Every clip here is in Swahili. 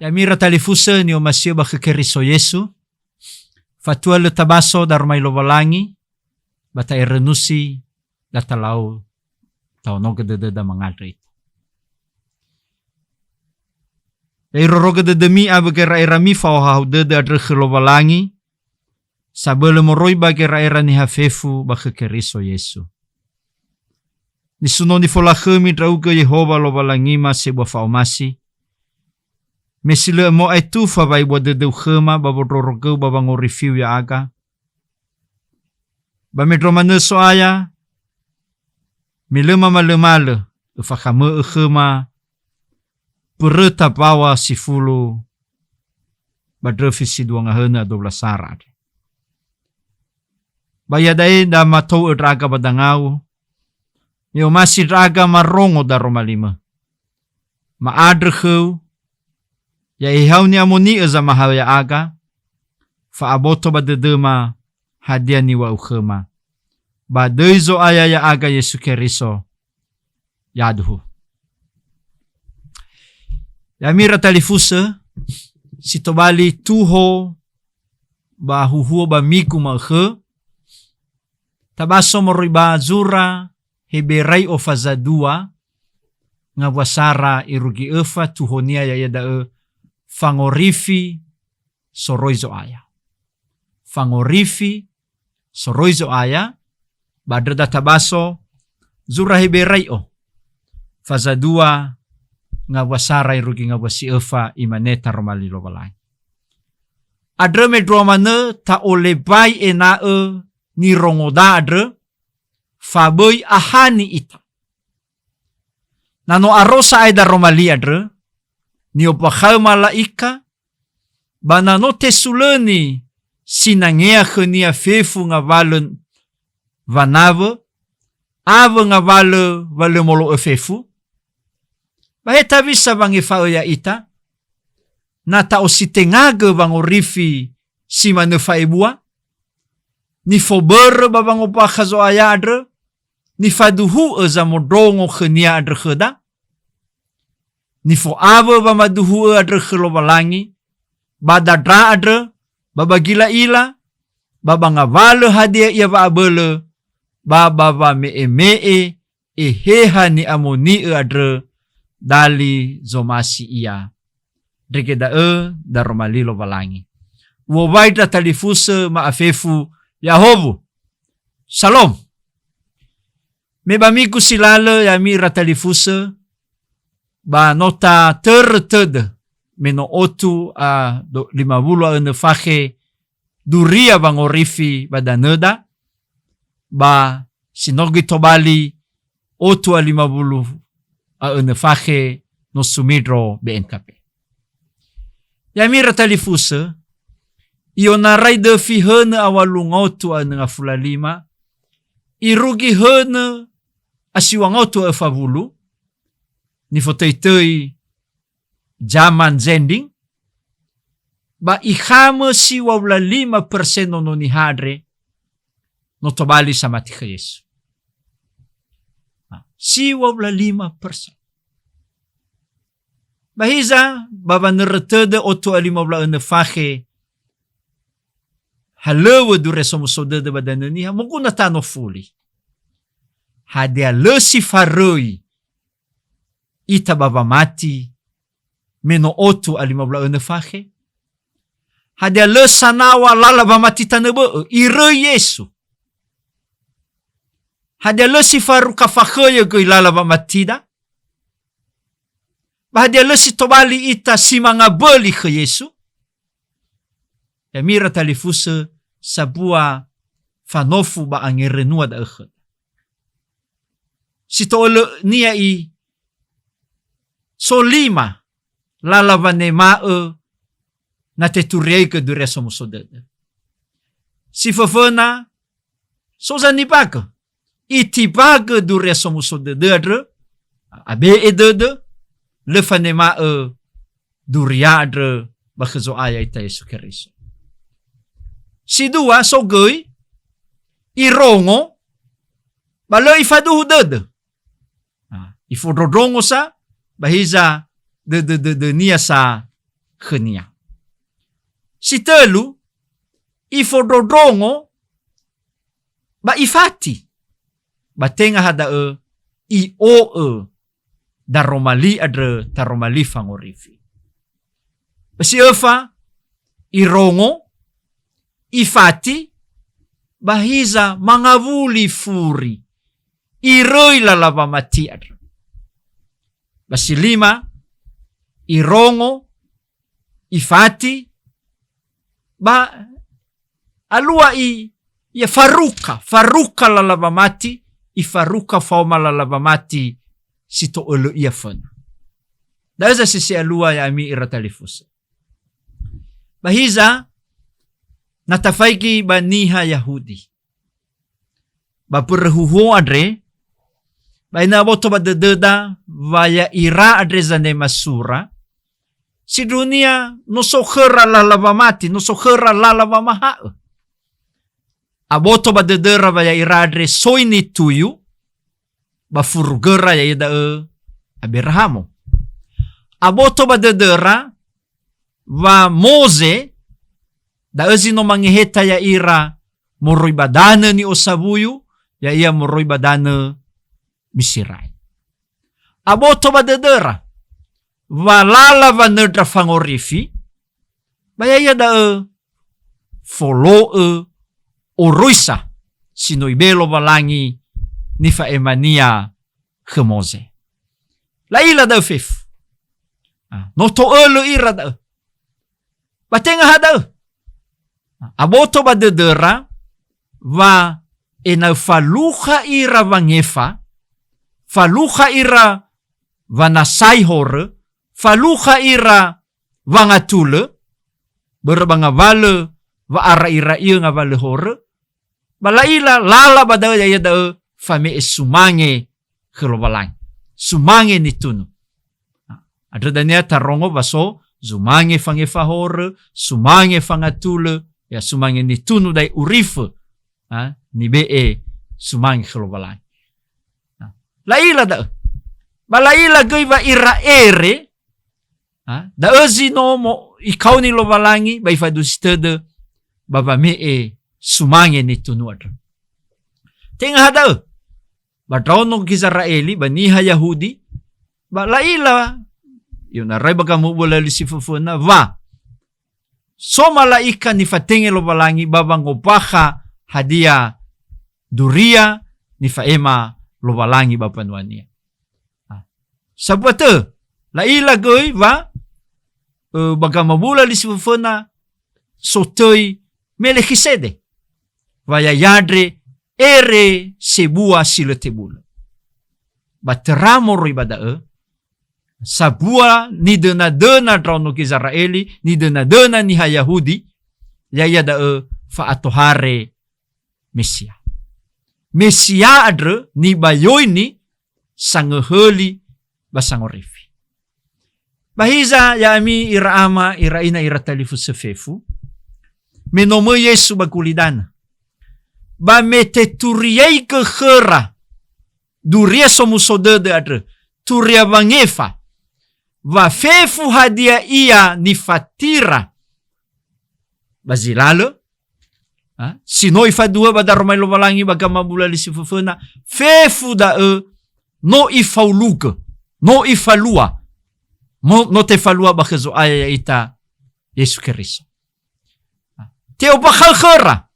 Yamira talifusa ni o masio ba Keriso Yesu. Fatua le tabaso dar mai lowalangi. Bata renusi da talau tau noga da mangadrit. Roroga demi abage raira mi fa hau dede adre lowalangi. Sabele moroi bage raira ni hafefu ba Keriso Yesu. Nisuno ni folakemi drauga Yehova lowalangi ma sebuah faumasi. Mesile mo ai tufa vai bo de khema ba bodrorogau ba bango review ya aga. Ba medromane so aya. Milema malemale ufa khama khema. Pereta bawa sifulu. Ba drefisi duanga hena 12 sarat. Ba yadai da matou draga badangau. Yo masih draga marongo da romalima. Ma adreu ya ihau ni amoni eza mahal ya aga. Fa aboto ba dedema hadiah ni wa ukhema. Ba deizo aya ya aga Yesu Keriso. Yaduhu. Ya mira talifusa. Sitobali tuho. Ba huhuo ba miku makhe. Tabaso moriba zura. Heberai o fazadua. Ngawasara irugi efa tuhonia ya yada fangorifi soroizo aya. Fangorifi soroizo aya. Badreda tabaso zura heberai o. Fazadua ngawasara irugi ngawasi efa imaneta romali lobalai. Adre medromane ta olebai enae ni rongoda adre. Faboi ahani ita. Nano arosa ay da romali adre. Ni opakau malaika. Banano tesuleni. Sinangea khenia fefu nga valen vanave. Ave nga vale molo fefu. Baheta visa bangi ya ita. Nata ositengage bango rifi si manefaibua. Ni fober babang opakazo ayadre. Ni faduhu eza modrongo khenia adre kheda. Ni fo ave ba maduhu adre khlobalangi. Badadra adre. Baba gila ila. Baba ngavale hadiah ia ba abele. Baba ba mee. Eheha ni amoni adre. Dali zomasi ia. Dregeda da romali lobalangi. Wobaida talifuse maafefu Yahovu. Shalom. Mebamiku silale ya mira talifuse. Ba nota terted. Meno otu a 50 fahe. Duria bangorifi badaneda. Ba sinogi tobali. Otu a 50 fahe. No sumidro BNKP. Ya mira talifuse. Ionarai de fi hene awalungotu a nga fulalima. Irugi hene asiwangotu a favulu. Ni foteitei zaman zending. Ba ihame si wawla 5% no ni hadre. No tobali sa matiha Yesu. Si wawla 5%. Bahiza baba neretede otu a 50 fahe. Halewa dure somusoda de badanani ha muguna tano fuli. Hadia lesi faroi. Ita baba mati. Meno otu a 50 fahe. Hadia lesanawa lalaba mati tanebe. Ire Yesu. Hadia lesi faru kafakhoya goi lalaba matida. Hadia lesi tobali ita simanga beli ke Yesu. Ya mira talifuse sabua fanofu ba angerenua da ekhet. Sito ole nia i solima lalavane mae na te tureike dure somo sodede. Si fafana soza ni baka. Iti baka dure somo sodede abe edede le fane mae duriadre bakezo aya ita Yesu Keriso. Si dua so goi irongo balo ifaduhu dede. Ifodrodrongo sa bahiza de nia sa khenia. Si telu, ifododrongo ba ifati. Ba tenga hada i o da romali adre ta romali fangorifi. Basi efa, irongo, ifati, bahiza mangavuli furi, iroi lalava mati adre. Basi lima, irongo, ifati, ba alua ya faruka lalava mati, ifaruka fauma lalava mati, sito ulu ia fana. Daza sisi alua ya ami iratalifusa. Bahiza, natafaiki baniha Yahudi. Bapurhuhu adre, ba inaboto badededa, vaya ira adre zane masura, si dunia nosokhera lalava mati, nosokhera lalava maha. Aboto badedera vaya ira adre soini tuyu, bafurugera ya ida Abrahamo. Aboto badedera va Mose da no mangiheta ya ira moroy badana ni osabuyu ya ia moroy badana misiray. Aboto badedera va lala va nedra fangorifi baya ia da folo oroisa sinoy belo balangi ni fa emania ke Mose. Laila da fif. No to elo ira da. Batenga hada. Aboto badedera va ena faluha ira vangefa, faluha ira vanasai hore, faluha ira vangatule, berbanga vale va ara ira iya nga vale hore, balaila lala badaya yada fame sumange kelobalang, sumange nitunu. Ada dania tarongo baso, zumange fangefa hore, sumange fangatule, ya sumange nitunu dai urife, ni be sumange kelobalang. Laila da, balaila gaiva ira ere, da no mo ikaw ni lobalangi, ba ifadustede, baba me sumange nitunu adra. Tenga hada, badraw Israeli, baniha Yahudi, balaila, yun aray baga mubula li si fufuna, va. So malaika ni fatenge lobalangi babang opaka hadia duria ni faema lobalangi bapanwania. Sabwate, laila goy va, baga mabula li si fufuna, sotoi Melekisede. Vaya yadre ere sebua sila tebula. Bateramo ribada sabua ni dena drauno Israeli, ni dena ni Yahudi, yaya da faatohare Mesia. Mesia adre ni bayoini sangeheli basangorifi. Bahiza ya ami iraama iraina iratalifu sefefu, menomo Yesu bakulidana. Ba meteturiai ke khera, duria somusodede adre, turia vangefa, va fefu hadia ia ni fatira. Bazilalo, sinoi fadua badaromai lobalangi bagamabula li sifufuna, fefu da no ifauluke, no ifalua, no te falua bakezo aya ita Yesu Kristo. Teo bakal khera,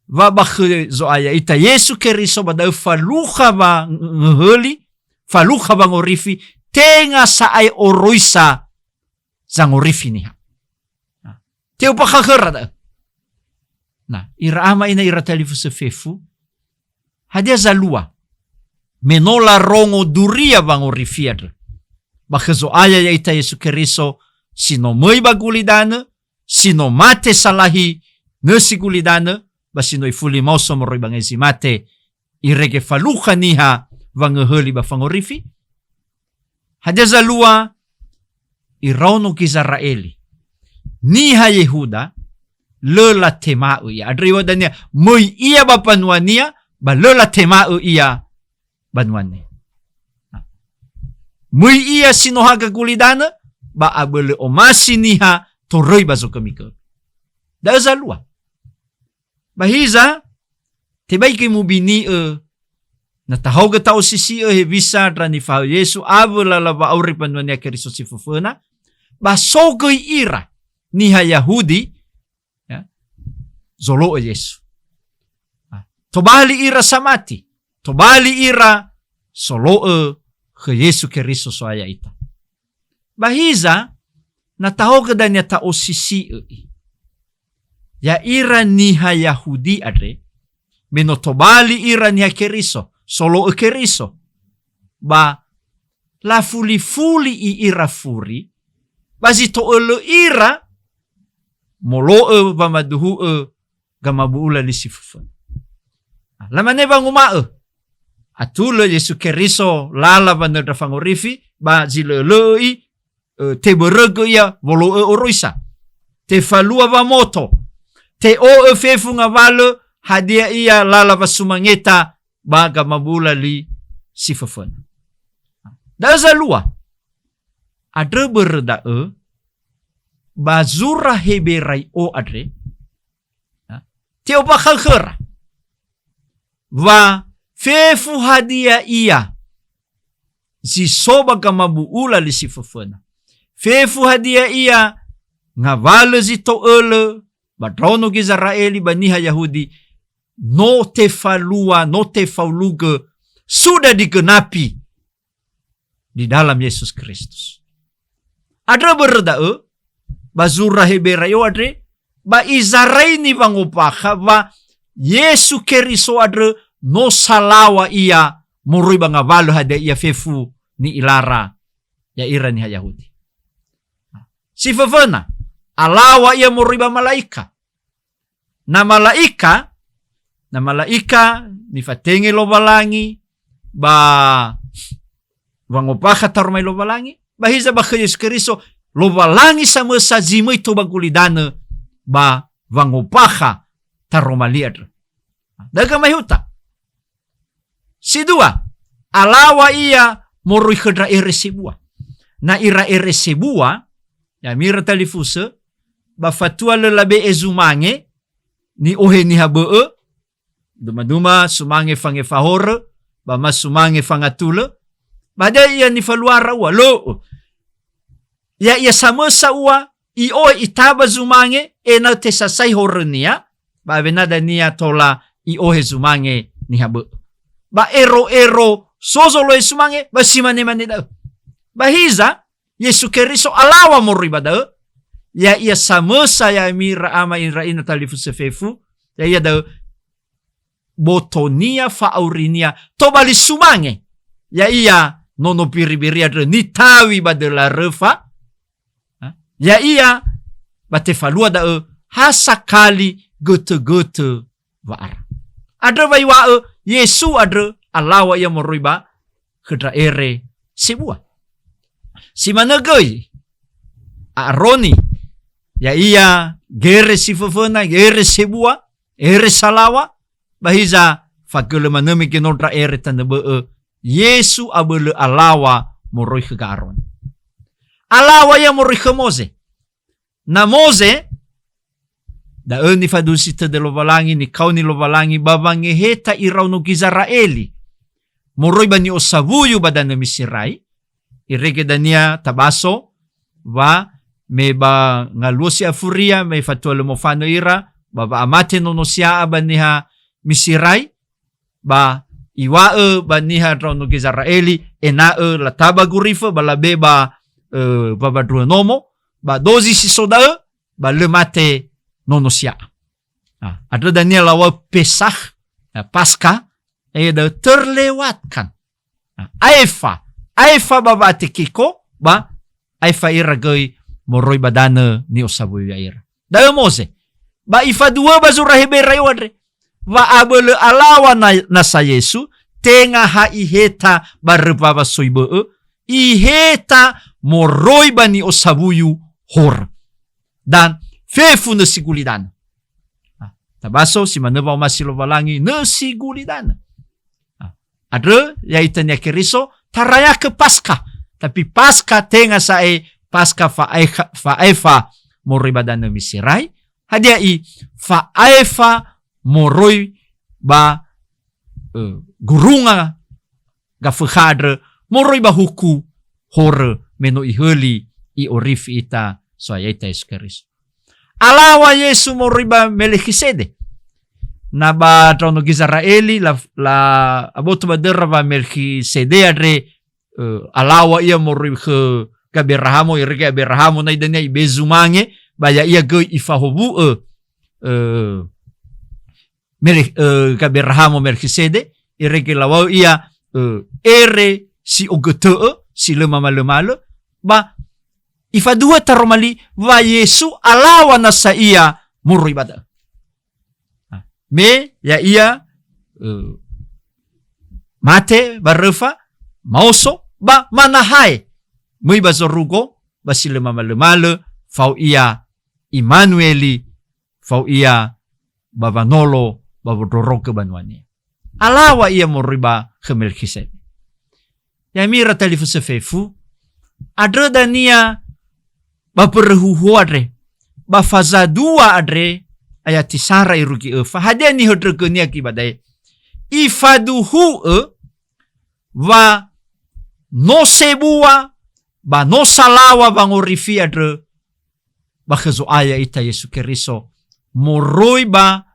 va bakezo aya ita Yesu Kristo badau faluha ba ngeheli, faluha ba ngorifi, tenga sa ay oroisa sa ngorifi niha. Teo bakal khera da. Na, iraama ina iratalifu se fefu, hadia zalua, menola rongo duria ba ngorifi adre. Bakezo aya ya ita Yesu Kristo, sino moi bagulidana, sino mate salahi nesi gulidana, basino ifuli mauso moroi bangezi mate, irege faluha niha vangeheli ba fangorifi. Hadia zalua, irauno Israeli, niha Yehuda, lela temau ia. Adriwa dania, moi ia ba panuania, ba lela temau ia banuania. Moi ia sinohaga gulidana, ba abele omasi niha toroi bazo kemike. Da zalua. Bahiza tebai ke mubini na tahau ga tau sisi he visa dra ni fa Yesu abela la ba auri panwania keriso si fufuna ba sogoi ira niha Yahudi ya zolo Yesu. Tobali ira samati, tobali ira solo ke Yesu keriso soaya ita. Bahiza na taho kada niya tao sisi ya ira niha Yahudi adre meno tobali ira niha keriso solo keriso ba la fuli i ira furi bazito elo ira molo ba maduhu gamabuula lisifufun. Lamane bang umaa atulo Yesu keriso lala banada fangorifi ba zileloi te berego ya volo oroisa te falua ba moto te o fefu ngavalo hadia ia lala ba sumangeta ba gamabula li sifafon. Da zalua adre berda ba zura heberai o adre te oba khalkhara va fefu hadia ia zisoba gamabuula li sifafona. Fefu hadia ia ngavale zito ele badrono Israeli baniha Yahudi no te falua no te fauluge sudah digenapi di dalam Yesus Kristus. Adra berda bazura heberayo adre ba izaraini bangopaka ba Yesu keriso adre no salawa ia murui bangavalo hadia ia fefu ni ilara ya ira ni Yahudi. Si fafana alawa ia muriba malaika. Na malaika ni fatenge lo balangi ba wangopaka tarumay lo balangi bahiza ba Yesus Kristo lo balangi sa mesa zimay to bagulidana ba wangopaka tarumaliad. Daga mahuta. Si dua alawa ia morui kedra eresibua. Na ira eresibua ya mira talifuse ba fatua lelabe ezumange ni ohe ni habe duma sumange fange fahore ba masumange fangatule bada ya ni faluara wa lo ya samosa wa i o itaba zumange ena tesasai hornia ba venada nia tola i ohe zumange ni habe ba ero sozolo esumange ba simane manida bahiza Yesu keriso alawa moribada ya ia samosa ya mira ama ina talifuse fefu ya ia da botonia faurinia tobali sumange ya ia nono piribiri adre nitawi badela refa ya ia batefalua da hasakali gote waar adre vai wa Yesu adre alawa ya moriba kedra ere sebua si managay Aroni ya ia gere si fafana gere sebua ere salawa bahiza fagele manemi kinodra ere tanebe Yesu abele alawa moroi ke Aron alawa ya moroi ke Mose na Mose da ni fadusi te de lovalangi ni kauni lovalangi babange heta irau no Israeli moroi bani osavuyu badana misirai irege dania tabaso va me ba ngalusi afuria me fatua le mofano ira ba amate no sia abaniha misirai ba iwa baniha drono Israeli ena la tabagurifa ba labe ba babadronomo ba dozi si soda ba le mate no sia ada dania lawa Pesach Pasca da terlewatkan Aifa babate kiko ba aifa iragay moroi badana ni osabuy ira. Da Mose ba ifa dua bazura heberayo adre va abele alawa na sa Yesu tenga ha iheta barba soibe iheta moroi bani osabuyu hor dan fefu na sigulidan. Tabaso si maneba masilo balangi na sigulidan. Adre ya itanya keriso taraya ke Pasca tapi Pasca tenga sa paska faefa moroi ba dana misirai hadia i faefa moroi ba gurunga ga fukhadre moroi ba huku hore meno iheli i orifi ita so ayeta Yesus alawa Yesu moroi ba Melkisedek na ba trono Israeli la aboto ba derra ba Melkisedek adre alawa ia moroi ke Abrahamo irege Abrahamo na idanya ibezumange baya ia go ifahobu Abrahamo Melkisedek irege lawa ia ere si ogete si lemama ba ifa dua taromali va Yesu alawa na sa ia murui bada me ya ia mate barefa mauso ba manahai mui bazorugo ba si lemama fau ia Immanueli fau ia babanolo babodoro ke banwani alawa ia murui ba ke Melkisedek ya mira talifu sefefu adre dania baperhuhu adre bafazadua adre ayati sara iruki fahadia ni hodre kenia kibadai ifaduhu va no sebua ba no salawa bangorifi adre bakhazo aya ita Yesu Keriso moroi ba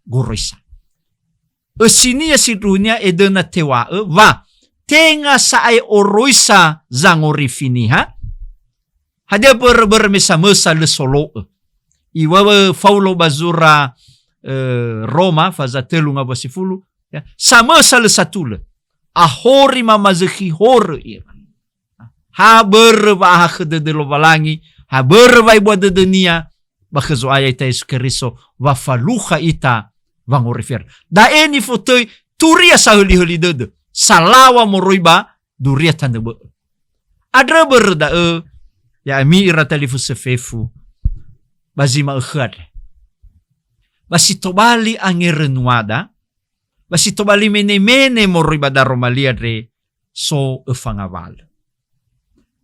gorisa esinia sidunia edena tewa va tenga saai oroisa zangorifiniha hadia bermesa-mesa le solo iwa faulo bazura Roma faza telu nga basifulu ya samesa le satule ahori mamazeki hor ira ha berba ha khede de lobalangi ha berba ibu de dunia bakhazo aya ita Yesu Keriso wa faluha ita vangorifer da eni fotoi turia sahuli dede salawa moroiba duria tandebe adre berda ya mi iratalifu sefefu bazima khad basitobali angerenuada basitobali mene moroiba da Romalia dre so efangaval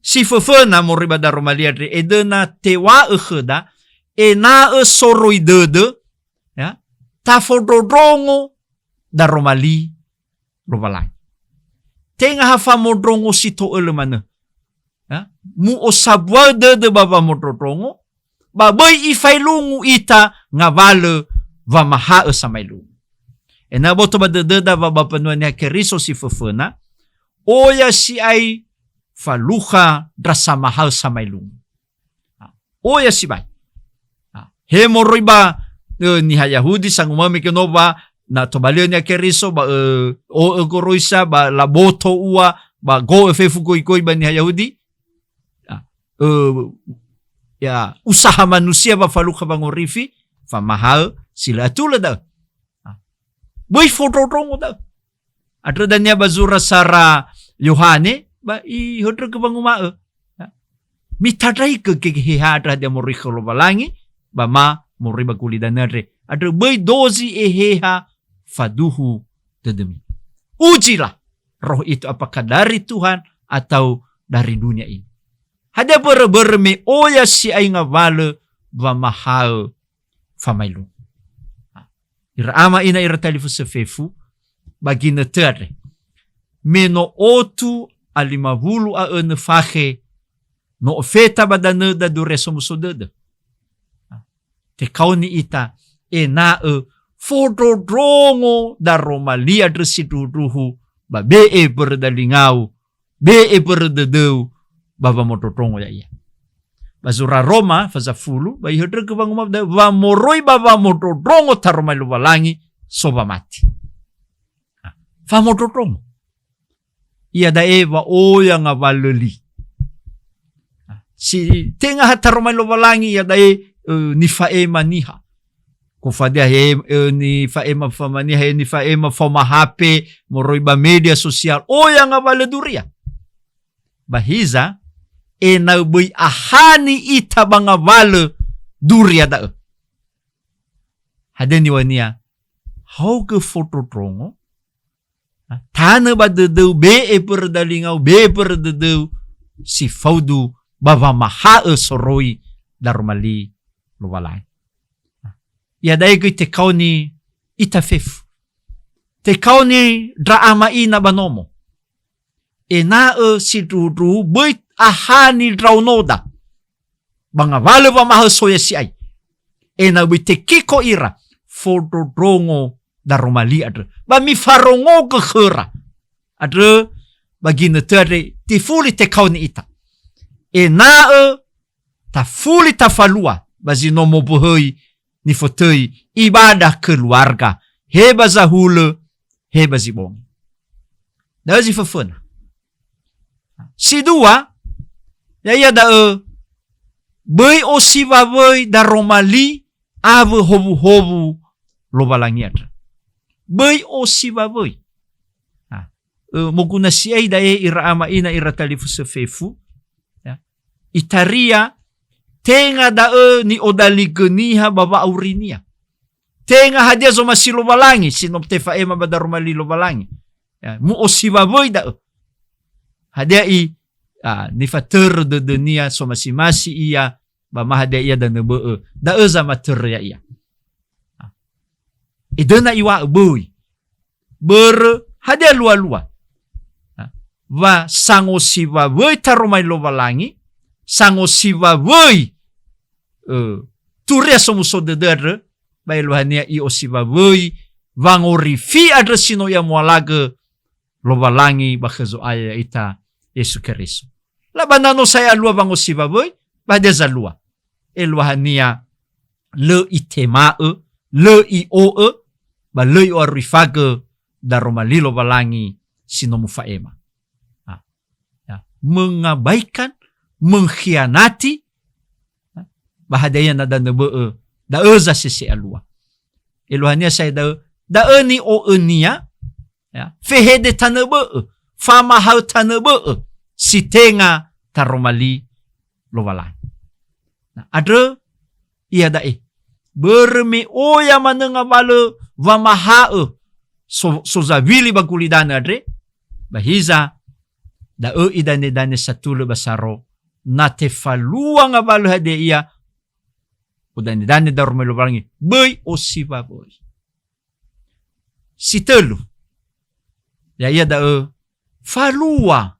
si fefena moroiba da Romalia dre edena tewa khada ena soroi dede ya tafododrongo da Romali robalai tenga hafa modrongo sito elemana ya mu osabwa de baba modrongo babai ifailungu ita ngavale va maha samailu ena boto bade da baba penuania Keriso si fefena oya si ai faluha drasa mahal samailu oya si bai he moroiba ni Yahudi sangumami kenova na tobalionia Keriso ba o goroisa ba laboto ua ba go efefu koi ba ni Yahudi ya usaha manusia ba faluka bangorifi fa mahal sila atula da boy fototong da adra danya bazura sara Yohane ba i hodro ke banguma mitadai ke hada dia morikho balangi ba ma moriba kulidanare adra boy dozi eheha faduhu tedemi ujilah roh itu apakah dari Tuhan atau dari dunia ini hada berme oya si ay nga vale va mahal famailu irama ina iratalifu sefefu bagina terde meno otu alimavulu a fahe no ofeta badane da dure somusodede te kauni ita na fododrongo da Romalia dresiduruhu ba be berdalingau be berdedeu baba mototrongo ya iya bazura Roma faza fulu ba ihedre ke banguma da va moroi baba mototrongo taroma lubalangi soba mati fa mototrongo ia da eva oya nga valeli si tenga hataroma lubalangi ia da ni faema niha kufadia ni faema famani ni faema fama HP moroiba media sosial oya nga valeduria bahiza na boy ahani ita banga vale duria da hadeni wania how ke fototrongo tana ba de be perdalingau be perdedeu si faudu bava maha soroi darumali lovalangi. Ia daigo te kauni ita fefu. Te kauni dra amai na banomo. E na si dru bui ahani draunoda. Banga vale va maha soya si ai. E na bui te kiko ira. Fododrongo darumali adre. Ba mi farongo kehera. Adre bagina tere ti fuli te kauni ita. E na ta fuli ta falua. Bazi nomo buhoi ni fotoi ibadah keluarga. Heba zahule, heba zibong. Da zi fafuna. Si dua, ya da bui o siva bui da romali ave hobu lobalangi adra. Bui o siva bui. Moguna si ai da ira ama ina ira talifu sefefu. Itaria tenga da ni odali geniha baba aurinia. Tenga hadia zo masih lobalangi sinop tefa ema badarumali lobalangi. Mu osiva boy da hadia ni fater de dunia so masih ia ba mahadia ia da nebe da za mater ya ia. Idena iwa boy. Ber hadia lua. Va sango siva boy tarumai lobalangi. Sango siva boy turia somuso de dere bailuhania i osiva boy vangori fi adre sino ya mualaga lobalangi bakhazo aya ita Yesu Kristo. Labanano saya lua vango siva boy badeza lua. Eluhania le itema le i o ba le i orifaga daromali lobalangi sino mufaema. Mengabaikan, mengkhianati bahadaya na danebe da za sisi alua. Eluhania saya da ni o nia ya fehede tanebe famahau tanebe sitenga taromali lovalan. Nah, ada ia da berme oya manenga bale vamaha so zavili bakulidana adre bahiza da idane satulu basaro na tefalua nga balo hade ia udane darumali lobalangi boy o siva boy. Sitelu ya ia da falua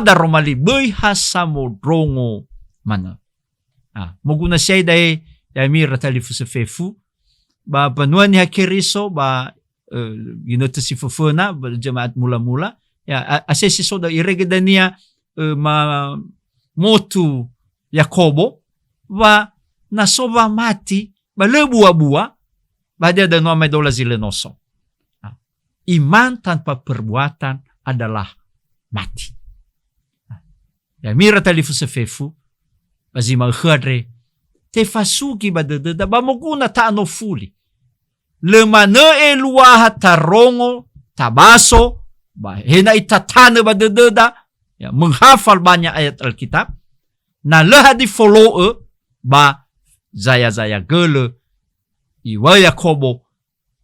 darumali boy hasamodrongo mana. Moguna siya dae ya mira talifu sefefu ba panuan ni hakiriso ba ginoto si fufuna ba jemaat mula-mula ya asesi soda iregedania ma motu Yakobo va nasoba mati ba lebua-bua badia da noame dola zilenoso. Iman tanpa perbuatan adalah mati. Ya mira talifu sefefu bazima khadre te fasugi badada ba moguna ta no fuli. Le mane luaha tarongo tabaso ba hena itatane badada ya menghafal banyak ayat Alkitab na leha di follow ba zaya gele iwa Yakobo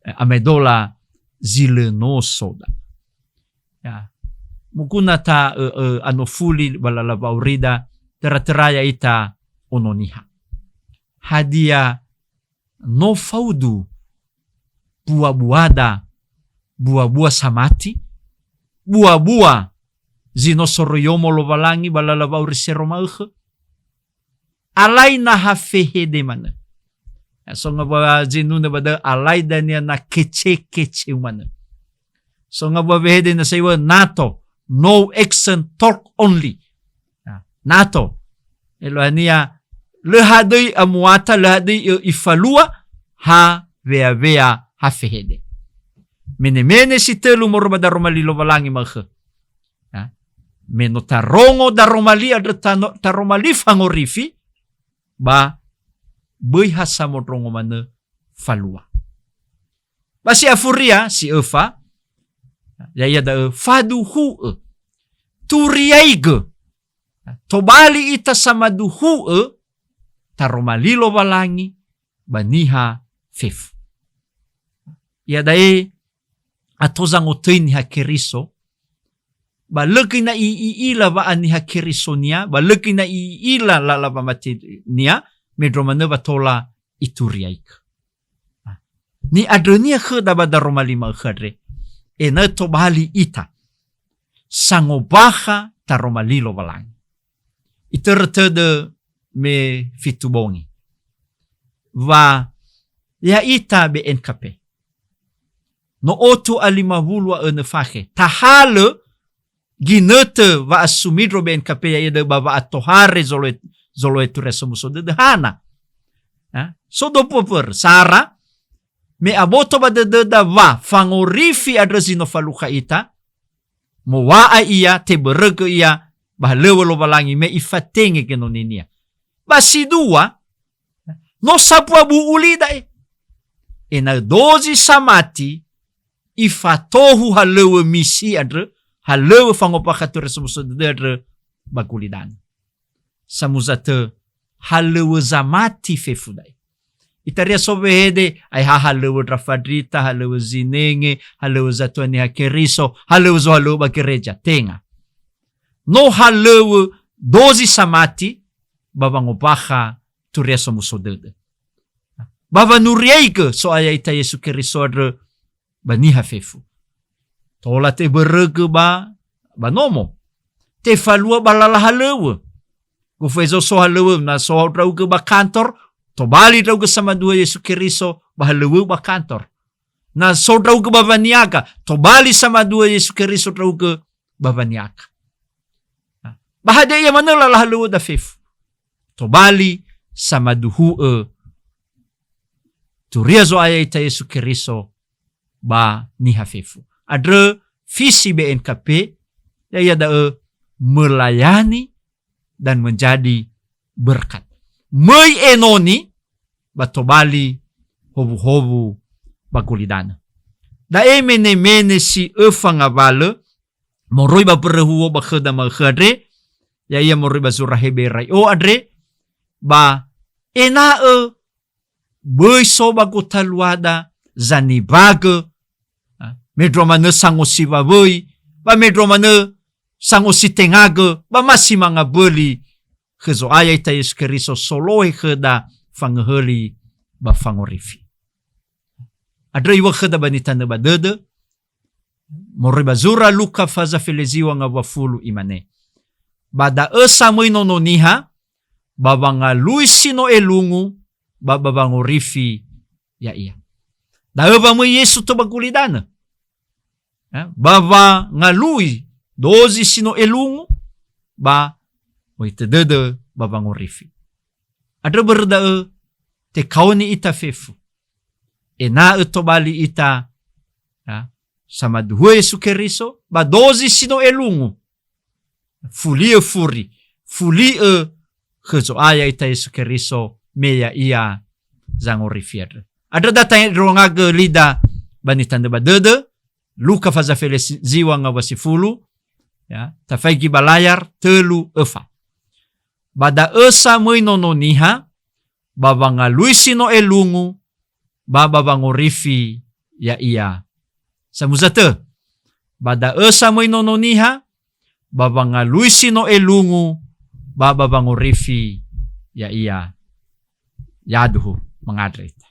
amedola zilenoso da ya mukuna ta anofuli balala baurida terateraya ita ononiha hadia no faudu buah samati buah zinosoroyomo lovalangi balala baurisero maukhe alai na hafehe de mana. So nga ba zinuna bada alai dania na kece mana. So nga ba behede na saywa NATO, no action talk only. NATO. Elohania lehadei amuata lehadei ifalua ha vea hafehede. Mene si telu morba daromali lovalangi makhe. Meno tarongo daromali adre taromali fangorifi ba boy hasamodrongo mana falua. Basi afuria si Eva ya da faduhu turiaige tobali ita sama duhu taromali lovalangi baniha fef. Ya dai atozang otoin ha keriso ba leki na iila ba aniha kerisonia, ba leki na iila la ba matinia, medro mana ba tola ituriaik. Ni adrenia khda ba daroma lima khadre. Na to bali ita. Sangobaha taroma lilo balang. Itertede me fitubongi. Va ya ita be NKP. No otu alimavulwa fahe. Tahale ginete va asumidro be NKP ya ida baba atohare zolo etu resomuso de hana. So dopo per Sara me aboto ba de va fangorifi adresino faluka ita mo waa iya te berege iya bah lewe lo balangi me ifatenge kenoninia. Basi dua no sapua bu ulida na dozi samati ifatohu halewe misi adre halewe fangopakature semuso de adre bagulidan. Samuzate halewe zamati fefudai. Itaria sobehede ay halewe drafadrita, halewe zinenge, halewe zatuani hakeriso, halewe zo halewe bagereja tenga. No halewe dozi samati babangobaha tureso musodede. Baba nuriaike so ayaita Yesu Keriso adre baniha fefu. Tola te berege ba nomo. Te falua balala halewe. Kufezo so halewe na so drauge ba kantor. To bali drauge sama dua Yesu Keriso ba halewe ba kantor. Na so drauge ba baniaka. To bali sama dua Yesu Keriso drauge ba baniaka. Bahada iya manala la halewe da fefu. To bali sama duhu turia zo ayaita Yesu Keriso ba niha fefu. Adre visi BNKP ya da melayani dan menjadi berkat. Mei enoni batobali hobu-hobu bakulidana. Da mene si fangavale moroi ba perehuo ba kheda ma khadre ya ia moroi ba zurahebe rai o adre ba ena boi so ba kutaluada zanibage medro mana sango si baboi ba medro mana sango si tengage ba masih mga beli kezo ayay ta Yesu Keriso soloy kheda fangheli ba fangorifi. Adre iwa kheda banita na badede moriba zura luka faza feleziwa nga wafulu imane. Bada esa moino noniha babanga luisino elungu babangorifi ya iya. Daeba mo Yesu to bagulidana. Baba ngalui dozi sino elungu ba oitedede babangorifi. Adre berda te kauni ita fefu. Ena bali ita sama duhu Yesu Keriso ba dozi sino elungu. Fuli furi. Fuli kezo aya ita Yesu Keriso meya ia zangorifi adre. Adre datang ronga lida banitanda badede Luka faza fele ziwa nga wasifulu ya tafaigi balayar telu efa. Bada esa moino noniha baba nga luisino elungu baba bangorifi ya iya. Samuzate bada esa moino noniha baba nga luisino elungu baba bangorifi ya iya. Yaduhu mengadrita.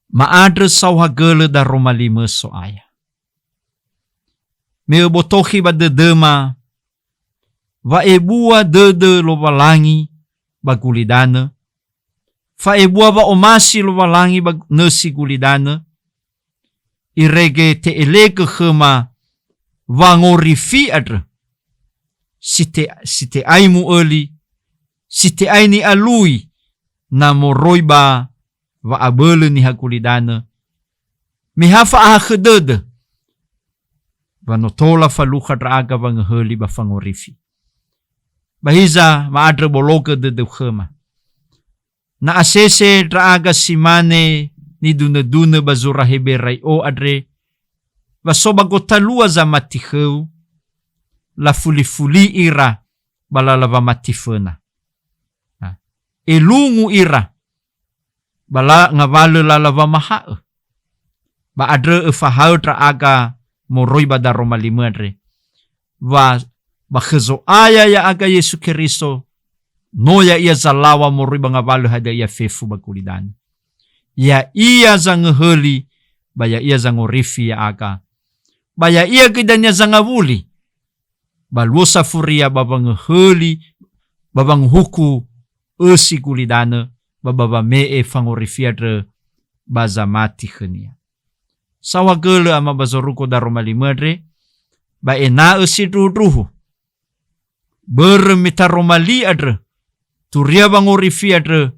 Maadre sauhagele da romalime so aya. Me botohi ba dedema va ebua dede lo balangi bagulidana. Fa ebua va omasi lo balangi bag nesi gulidana. Irege te elege khema vangorifi adre. Site aimu eli. Site aini alui na moroiba va abele ni hakulidana. Mihafa ahakhdede. Vanotola faluha draga vangheli ba fangorifi. Bahiza maadre boloke de khema. Na asese draga simane ni dune bazura heberai o adre. Vasoba gotalua za matiheu. La fuli ira balalava matifena. Elungu ira bala ngavale lalava maha. Ba adre fahau draga moroi ba daro malimadre. Va bakhezo aya ya aga Yesu Kristo noya ia zalawa moroi ba ngavalu hada ia fefu bakulidan. Ya ia zangeheli baya ia zangorifi ya aga. Baya ia kidanya zangavuli. Balwosa furia babang heli babang huku esi kulidana bababa mee fangorifiadre baza mati khenia. Sawa gele ama bazoruko daro malimadre ba ena esi ruhu. Bermita romali adre turia bangorifiadre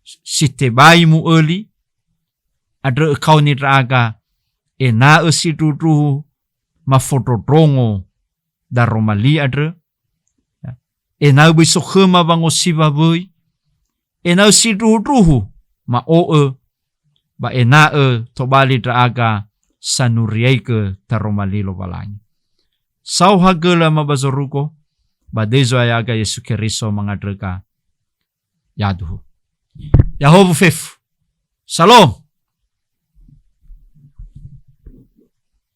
sitebai mu eli adre kau ni raga ena esi ruhu mafotodrongo daro mali adre enau biso khema bango siva boy enau si ruhu ma ba ena tobali draga sanuriai ke taromalilo balangi. Sau hagela mabazoruko ba dezo ayaga Yesu Kristo mangadreka yaduhu. Yahobu fef. Shalom.